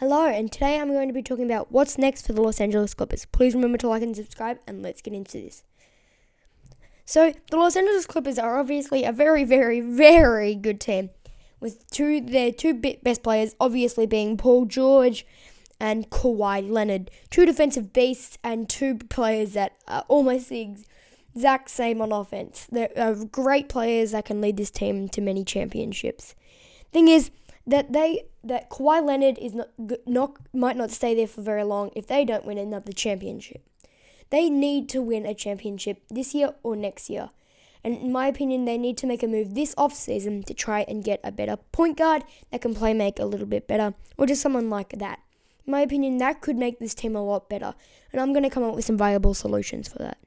Hello, and today I'm going to be talking about what's next for the Los Angeles Clippers. Please remember to like and subscribe, and let's get into this. So, the Los Angeles Clippers are obviously a very, very, very good team, with their two best players obviously being Paul George and Kawhi Leonard. Two defensive beasts and two players that are almost the exact same on offense. They're great players that can lead this team to many championships. Thing is, that Kawhi Leonard is might not stay there for very long if they don't win another championship. They need to win a championship this year or next year. And in my opinion, they need to make a move this offseason to try and get a better point guard that can make a little bit better, or just someone like that. In my opinion, that could make this team a lot better, and I'm going to come up with some viable solutions for that.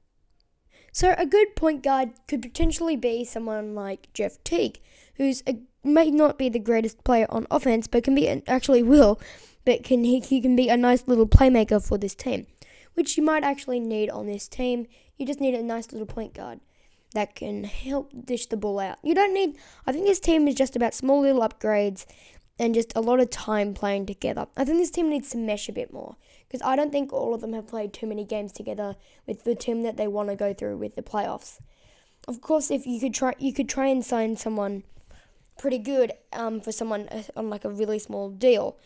So a good point guard could potentially be someone like Jeff Teague, who's may not be the greatest player on offense, but can be he can be a nice little playmaker for this team, which you might actually need on this team. You just need a nice little point guard that can help dish the ball out. I think this team is just about small little upgrades and just a lot of time playing together. I think this team needs to mesh a bit more, because I don't think all of them have played too many games together with the team that they want to go through with the playoffs. Of course, if you could try and sign someone pretty good for someone on like a really small deal.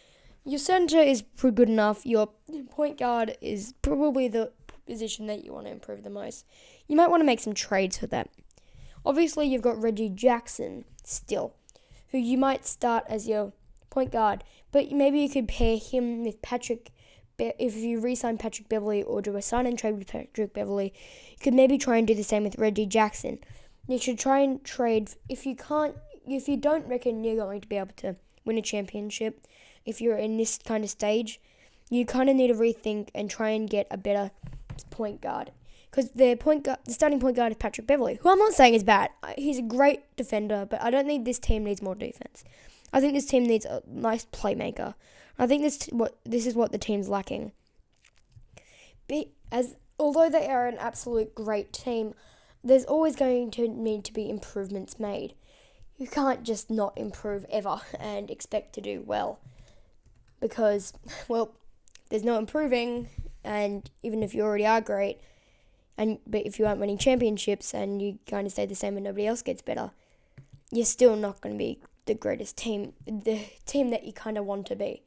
Your center is pretty good enough. Your point guard is probably the position that you want to improve the most. You might want to make some trades for that. Obviously, you've got Reggie Jackson still, who you might start as your point guard, but maybe you could pair him with Patrick. If you re-sign Patrick Beverley or do a sign and trade with Patrick Beverley, you could maybe try and do the same with Reggie Jackson. You should try and trade. If you don't reckon you're going to be able to win a championship, if you're in this kind of stage, you kind of need to rethink and try and get a better point guard. Because the starting point guard is Patrick Beverley, who I'm not saying is bad. He's a great defender, but I don't think this team needs more defense. I think this team needs a nice playmaker. I think this is what the team's lacking. Although they are an absolute great team, there's always going to need to be improvements made. You can't just not improve ever and expect to do well, because, well, there's no improving, and even if you already are great, but if you aren't winning championships and you kind of stay the same and nobody else gets better, you're still not going to be the greatest team, the team that you kind of want to be.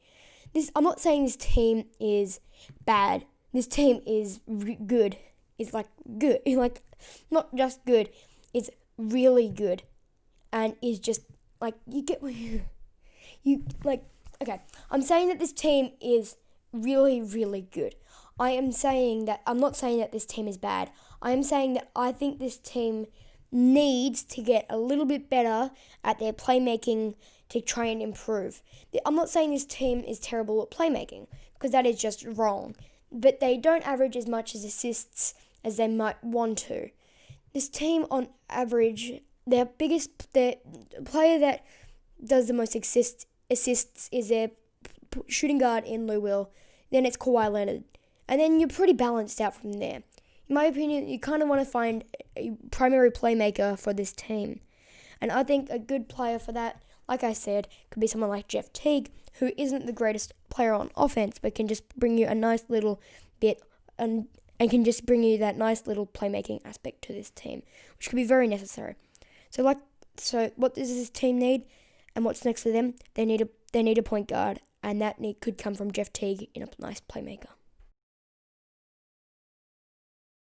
I'm not saying this team is bad. This team is good. It's like good. Like, not just good. It's really good. And is just, like, you get what you like, okay. I'm saying that this team is really, really good. I'm not saying that this team is bad. I am saying that I think this team needs to get a little bit better at their playmaking to try and improve. I'm not saying this team is terrible at playmaking, because that is just wrong. But they don't average as much as assists as they might want to. This team, on average, the player that does the most assists is their shooting guard in Lou Will. Then it's Kawhi Leonard. And then you're pretty balanced out from there. In my opinion, you kind of want to find a primary playmaker for this team. And I think a good player for that, like I said, could be someone like Jeff Teague, who isn't the greatest player on offense, but can just bring you a nice little bit and can just bring you that nice little playmaking aspect to this team, which could be very necessary. So what does this team need, and what's next for them? They need a point guard, and that could come from Jeff Teague in a nice playmaker.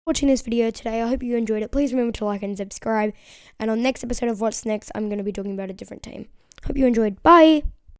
Watching this video today, I hope you enjoyed it. Please remember to like and subscribe, and on next episode of What's Next, I'm going to be talking about a different team. Hope you enjoyed. Bye!